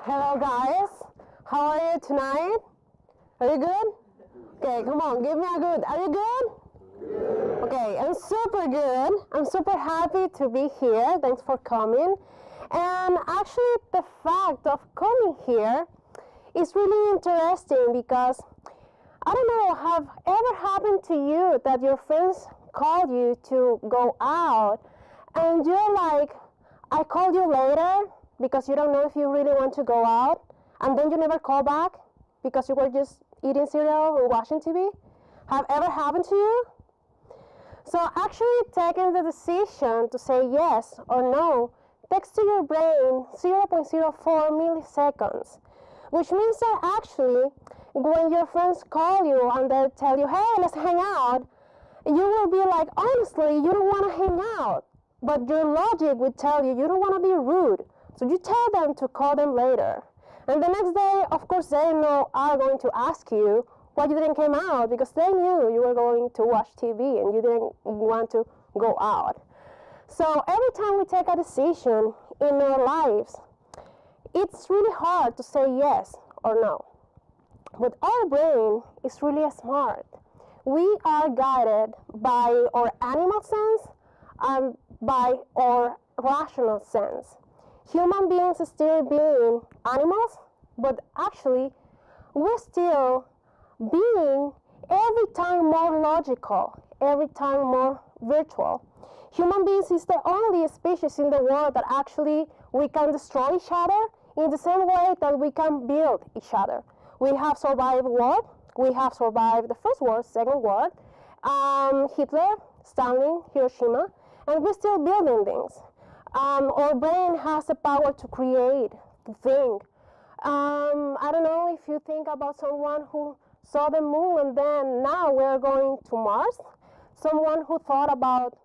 Hello guys, how are you tonight? Are you good? Okay, come on, give me a good. Are you good? Okay, I'm super good. I'm super happy to be here. Thanks for coming. And actually, the fact of coming here is really interesting because I don't know, have ever happened to you that your friends called you to go out and you're like, I called you later because you don't know if you really want to go out, and then you never call back because you were just eating cereal or watching TV? Have ever happened to you? So actually taking the decision to say yes or no takes to your brain 0.04 milliseconds, which means that actually when your friends call you and they tell you, hey, let's hang out, you will be like, honestly, you don't want to hang out. But your logic would tell you, you don't want to be rude. So you tell them to call them later. And the next day, of course, they are going to ask you why you didn't come out, because they knew you were going to watch TV and you didn't want to go out. So every time we take a decision in our lives, it's really hard to say yes or no. But our brain is really smart. We are guided by our animal sense and by our rational sense. Human beings still being animals, but actually we're still being every time more logical, every time more virtual. Human beings is the only species in the world that actually we can destroy each other in the same way that we can build each other. We have survived war. We have survived the First World, Second World, Hitler, Stalin, Hiroshima, and we're still building things. Our brain has the power to create, to think. I don't know if you think about someone who saw the moon and then now we're going to Mars. Someone who thought about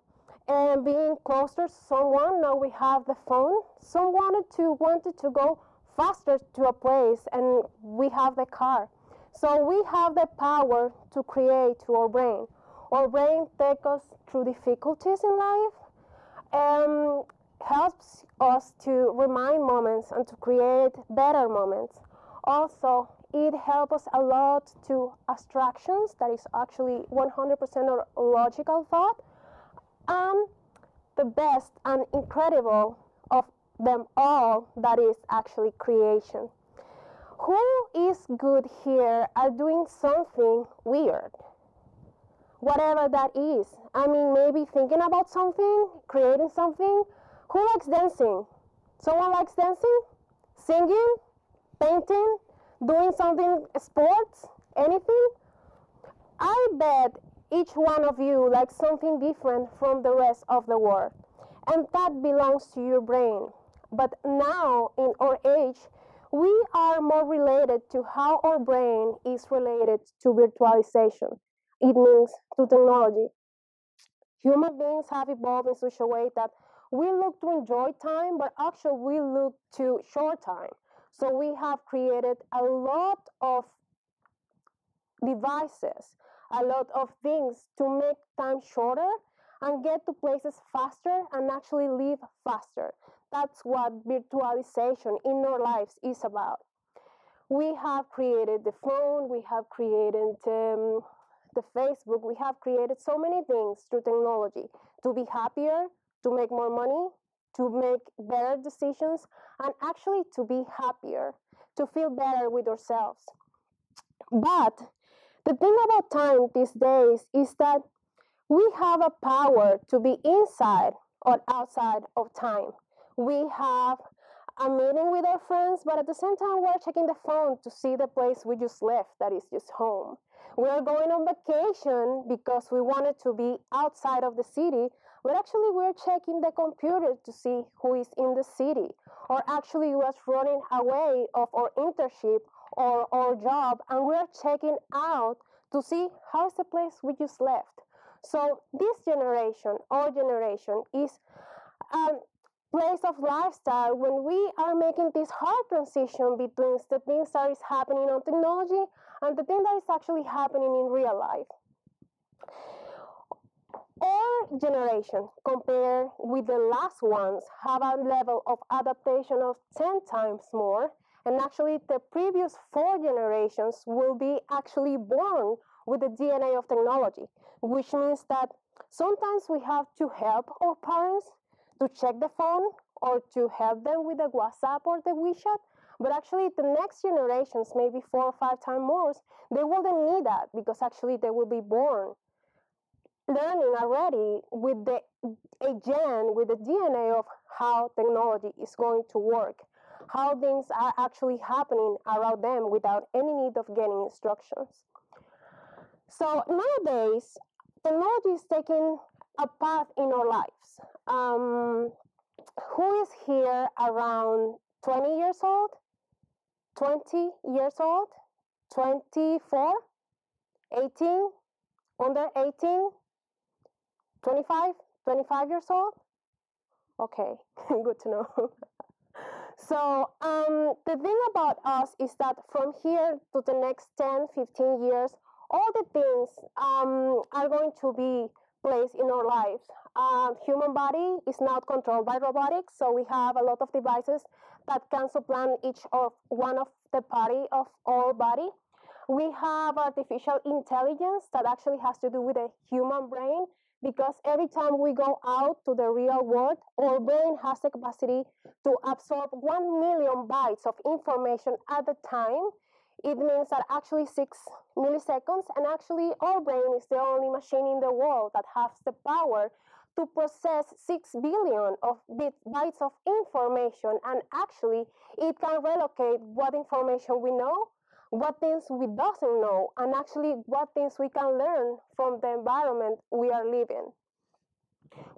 being closer to someone, now we have the phone. Someone wanted to go faster to a place and we have the car. So we have the power to create to our brain. Our brain takes us through difficulties in life, helps us to remind moments and to create better moments. Also, it helps us a lot to abstractions, that is actually 100% logical thought, and the best and incredible of them all, that is actually creation. Who is good here at doing something weird? Whatever that is. I mean, maybe thinking about something, creating something. Who likes dancing? Someone likes dancing? Singing? Painting? Doing something, sports? Anything? I bet each one of you likes something different from the rest of the world. And that belongs to your brain. But now, in our age, we are more related to how our brain is related to virtualization. It means to technology. Human beings have evolved in such a way that we look to enjoy time, but actually we look to short time. So we have created a lot of devices, a lot of things to make time shorter and get to places faster and actually live faster. That's what virtualization in our lives is about. We have created the phone, we have created the Facebook, we have created so many things through technology to be happier, to make more money, to make better decisions, and actually to be happier, to feel better with ourselves. But the thing about time these days is that we have a power to be inside or outside of time. We have a meeting with our friends, but at the same time, we're checking the phone to see the place we just left, that is just home. We are going on vacation because we wanted to be outside of the city, but actually we're checking the computer to see who is in the city. Or actually we was running away of our internship or our job, and we're checking out to see how is the place we just left. So this generation, our generation, is place of lifestyle when we are making this hard transition between the things that is happening on technology and the thing that is actually happening in real life. Our generation, compared with the last ones, have a level of adaptation of 10 times more, And actually, the previous 4 generations will be actually born with the DNA of technology, which means that sometimes we have to help our parents to check the phone or to help them with the WhatsApp or the WeChat. But actually, the next generations, maybe 4 or 5 times more, they wouldn't need that because actually they will be born learning already with the with the DNA of how technology is going to work, how things are actually happening around them without any need of getting instructions. So nowadays, technology is taking a path in our lives. Who is here around 20 years old? 20 years old? 24? 18? Under 18? 25 years old? Okay, good to know. So the thing about us is that from here to the next 10, 15 years, all the things are going to be placed in our lives. Human body is not controlled by robotics, so we have a lot of devices that can supplant each of one of the party of our body. We have artificial intelligence that actually has to do with the human brain, because every time we go out to the real world, our brain has the capacity to absorb 1 million bytes of information at a time. It means that actually 6 milliseconds, and actually our brain is the only machine in the world that has the power to process 6 billion of bytes of information, and actually it can relocate what information we know, what things we doesn't know, and actually what things we can learn from the environment we are living.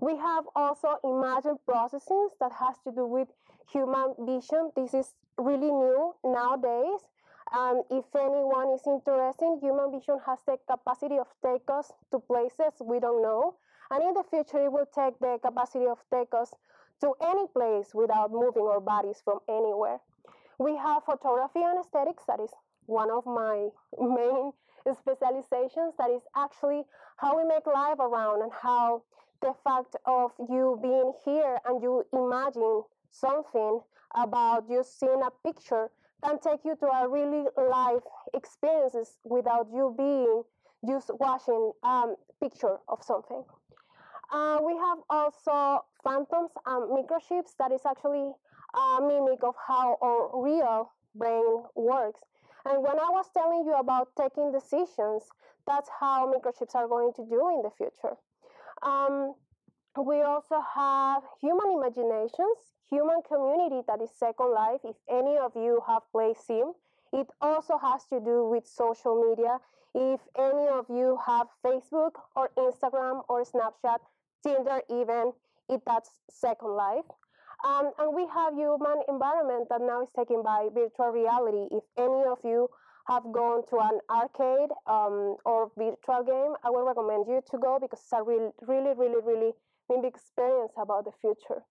We have also imagine processing that has to do with human vision. This is really new nowadays. If anyone is interested, human vision has the capacity of take us to places we don't know. And in the future, it will take the capacity of take us to any place without moving our bodies from anywhere. We have photography and aesthetics, that is one of my main specializations. That is actually how we make life around, and how the fact of you being here and you imagine something about just seeing a picture can take you to a really life experiences without you being just watching a picture of something. We have also phantoms and microchips. That is actually a mimic of how our real brain works. And when I was telling you about taking decisions, that's how microchips are going to do in the future. We also have human imaginations, human community, that is Second Life. If any of you have played Sim, it also has to do with social media. If any of you have Facebook or Instagram or Snapchat, Tinder even, that's Second Life. And we have human environment that now is taken by virtual reality. If any of you have gone to an arcade or virtual game, I will recommend you to go, because it's a really big experience about the future.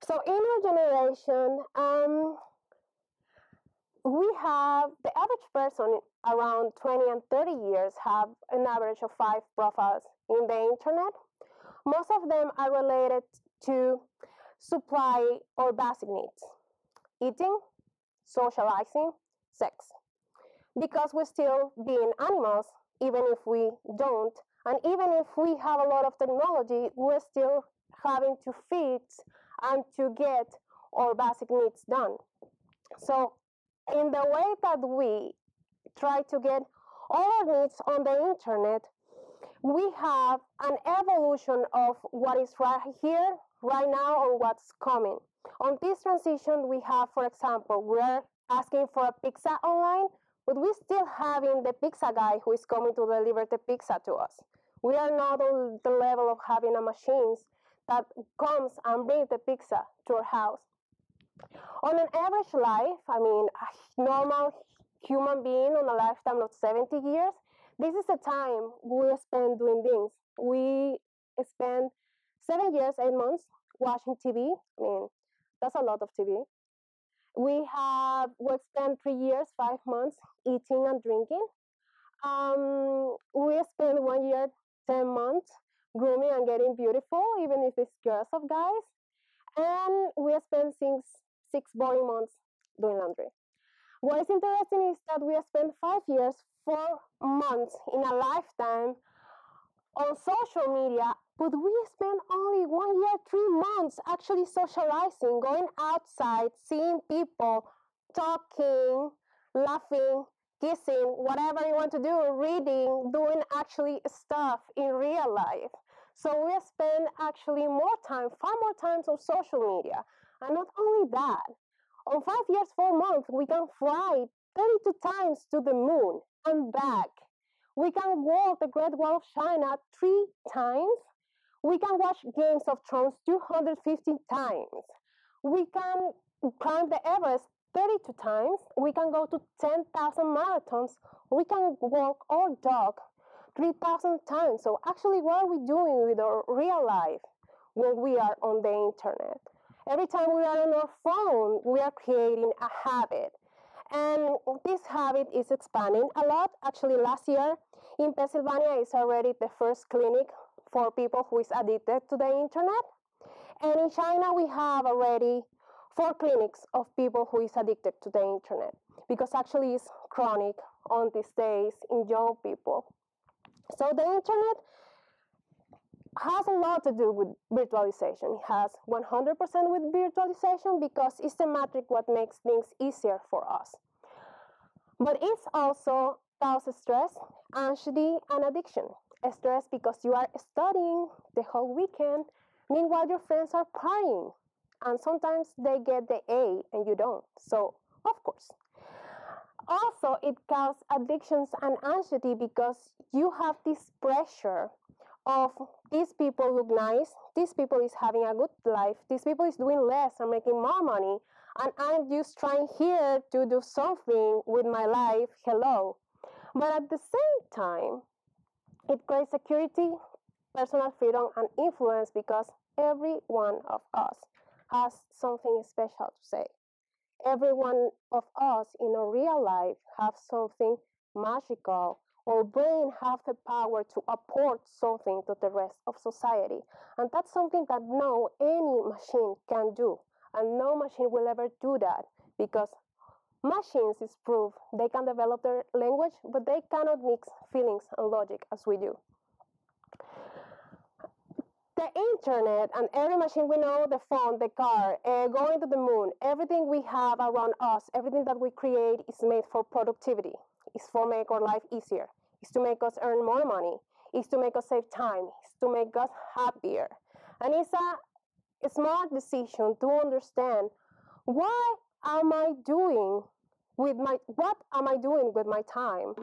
So in our generation, we have the average person around 20 and 30 years have an average of 5 profiles in the internet. Most of them are related to supply or basic needs: eating, socializing, sex. Because we're still being animals, even if we don't, and even if we have a lot of technology, we're still having to feed and to get our basic needs done. So in the way that we try to get all our needs on the internet, we have an evolution of what is right here, right now, and what's coming. On this transition, we have, for example, we're asking for a pizza online, but we're still having the pizza guy who is coming to deliver the pizza to us. We are not on the level of having a machine that comes and brings the pizza to our house. On an average life, I mean, a normal human being on a lifetime of 70 years, this is the time we spend doing things. We spend 7 years, 8 months watching TV. I mean, that's a lot of TV. We spent 3 years, 5 months eating and drinking. We spend 1 year, 10 months grooming and getting beautiful, even if it's girls or guys. And we spend 6 boring months doing laundry. What is interesting is that we have spent 5 years, 4 months in a lifetime on social media, but we spent only 1 year, 3 months actually socializing, going outside, seeing people, talking, laughing, kissing, whatever you want to do, reading, doing actually stuff in real life. So we spend actually more time, far more times on social media. And not only that, on 5 years, 4 months, we can fly 32 times to the moon and back. We can walk the Great Wall of China 3 times. We can watch Games of Thrones 250 times. We can climb the Everest 32 times. We can go to 10,000 marathons. We can walk or jog 3,000 times. So actually, what are we doing with our real life when we are on the internet? Every time we are on our phone, we are creating a habit. And this habit is expanding a lot. Actually, last year in Pennsylvania is already the first clinic for people who is addicted to the internet. And in China, we have already 4 clinics of people who is addicted to the internet, because actually it's chronic on these days in young people. So the internet has a lot to do with virtualization. It has 100% with virtualization because it's the magic what makes things easier for us. But it's also causes stress, anxiety, and addiction. Stress because you are studying the whole weekend, meanwhile your friends are partying, and sometimes they get the A and you don't. So, of course. Also, it causes addictions and anxiety because you have this pressure of these people look nice, these people is having a good life, these people is doing less and making more money, and I'm just trying here to do something with my life, hello. But at the same time, it creates security, personal freedom, and influence because every one of us has something special to say. Every one of us in a real life have something magical. Our brain have the power to apport something to the rest of society. And that's something that no any machine can do. And no machine will ever do that because machines is proof they can develop their language, but they cannot mix feelings and logic as we do. The internet and every machine we know, the phone, the car, going to the moon, everything we have around us, everything that we create is made for productivity. It's for make our life easier. It's to make us earn more money. It's to make us save time. It's to make us happier. And it's a smart decision to understand what am I doing with my time?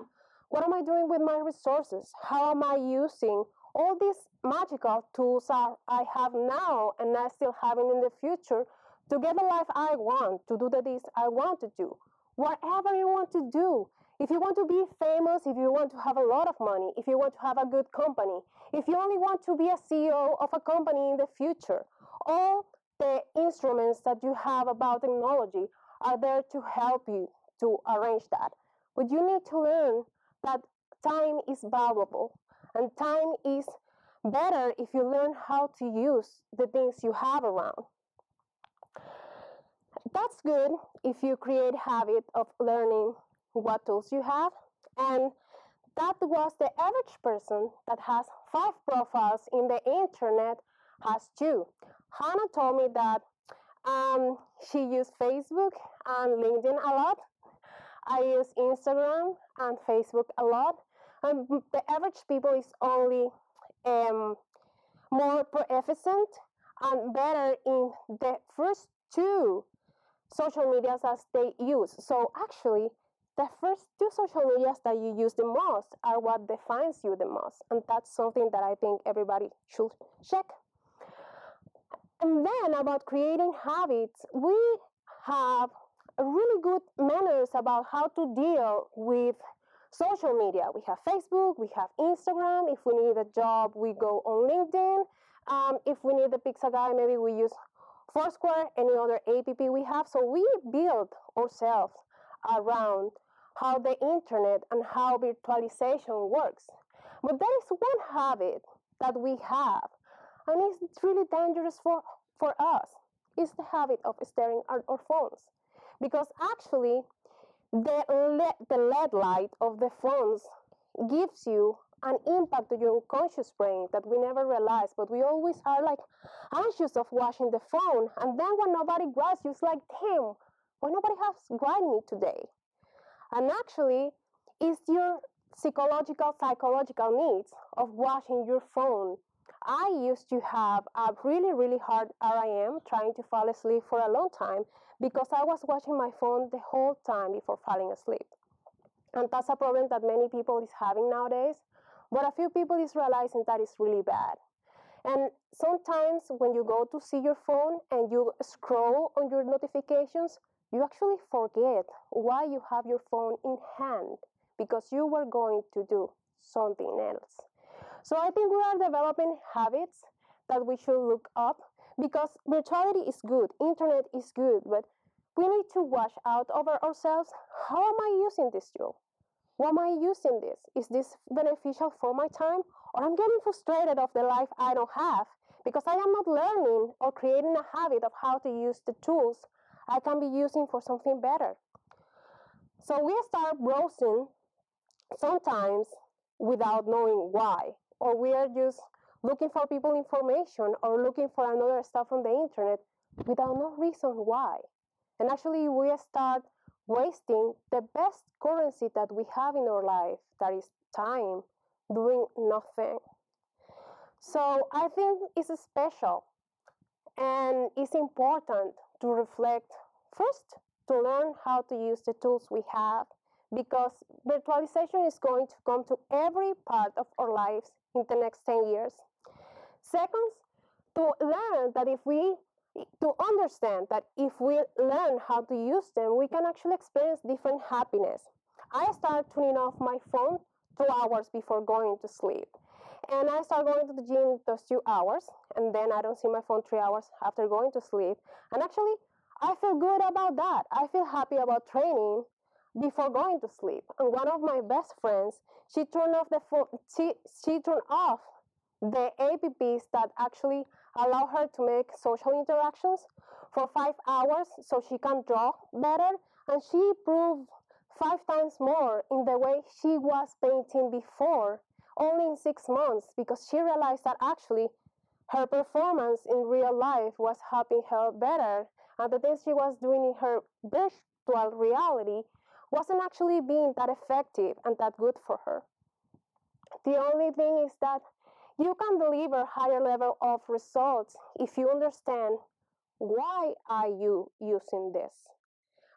What am I doing with my resources? How am I using all these magical tools I have now and I still having in the future to get the life I want, to do the things I want to do? Whatever you want to do. If you want to be famous, if you want to have a lot of money, if you want to have a good company, if you only want to be a CEO of a company in the future, all the instruments that you have about technology are there to help you to arrange that. But you need to learn that time is valuable and time is better if you learn how to use the things you have around. That's good if you create habit of learning what tools you have. And that was the average person that has 5 profiles in the internet has 2. Hannah told me that she used Facebook and LinkedIn a lot. I use Instagram and Facebook a lot. And the average people is only more efficient and better in the first 2 social medias as they use. So actually, the first 2 social medias that you use the most are what defines you the most. And that's something that I think everybody should check. And then about creating habits, we have really good manners about how to deal with social media. We have Facebook, we have Instagram. If we need a job, we go on LinkedIn. If we need the pizza guy, maybe we use Foursquare, any other app we have. So we build ourselves around how the internet and how virtualization works. But there is one habit that we have, and it's really dangerous for us. It's the habit of staring at our phones. because actually the LED light of the phones gives you an impact on your unconscious brain that we never realize, but we always are like anxious of watching the phone, and then when nobody grabs you, it's like, damn, why nobody has grabbed me today? And actually, it's your psychological needs of watching your phone. I used to have a really hard RIM trying to fall asleep for a long time because I was watching my phone the whole time before falling asleep. And that's a problem that many people is having nowadays, but a few people is realizing that it's really bad. And sometimes when you go to see your phone and you scroll on your notifications, you actually forget why you have your phone in hand, because you were going to do something else. So I think we are developing habits that we should look up, because virtuality is good, internet is good, but we need to watch out over ourselves. How am I using this tool? Why am I using this? Is this beneficial for my time? Or I'm getting frustrated of the life I don't have because I am not learning or creating a habit of how to use the tools I can be using for something better. So we start browsing sometimes without knowing why, or we are just looking for people information or looking for another stuff on the internet without no reason why. And actually we start wasting the best currency that we have in our life, that is time, doing nothing. So I think it's special and it's important to reflect first, to learn how to use the tools we have, because virtualization is going to come to every part of our lives in the next 10 years. Second, to learn that to understand that if we learn how to use them, we can actually experience different happiness. I start turning off my phone 2 hours before going to sleep. And I start going to the gym those 2 hours, and then I don't see my phone 3 hours after going to sleep. And actually, I feel good about that. I feel happy about training before going to sleep. And one of my best friends, she turned off the phone, she turned off the apps that actually allow her to make social interactions for 5 hours so she can draw better, and she improved 5 times more in the way she was painting before, only in 6 months, because she realized that actually her performance in real life was helping her better, and the things she was doing in her virtual reality wasn't actually being that effective and that good for her. The only thing is that you can deliver higher level of results if you understand why are you using this.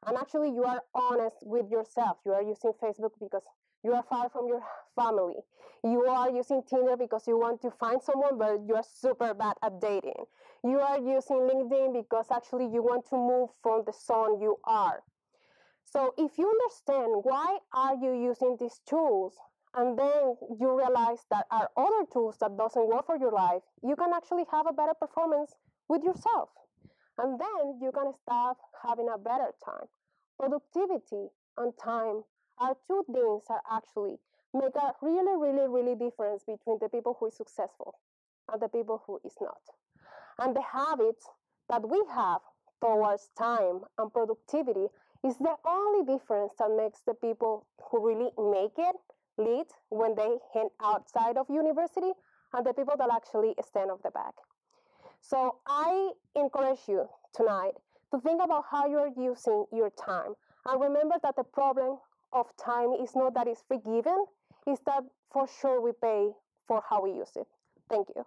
And actually you are honest with yourself. You are using Facebook because you are far from your family. You are using Tinder because you want to find someone, but you are super bad at dating. You are using LinkedIn because actually you want to move from the zone you are. So if you understand why are you using these tools, and then you realize that are other tools that doesn't work for your life, you can actually have a better performance with yourself. And then you can start having a better time. Productivity and time are two things that actually make a really difference between the people who is successful and the people who is not. And the habits that we have towards time and productivity is the only difference that makes the people who really make it lead when they head outside of university and the people that actually stand off the back. So I encourage you tonight to think about how you're using your time. And remember that the problem of time is not that it's forgiven, it's that for sure we pay for how we use it. Thank you.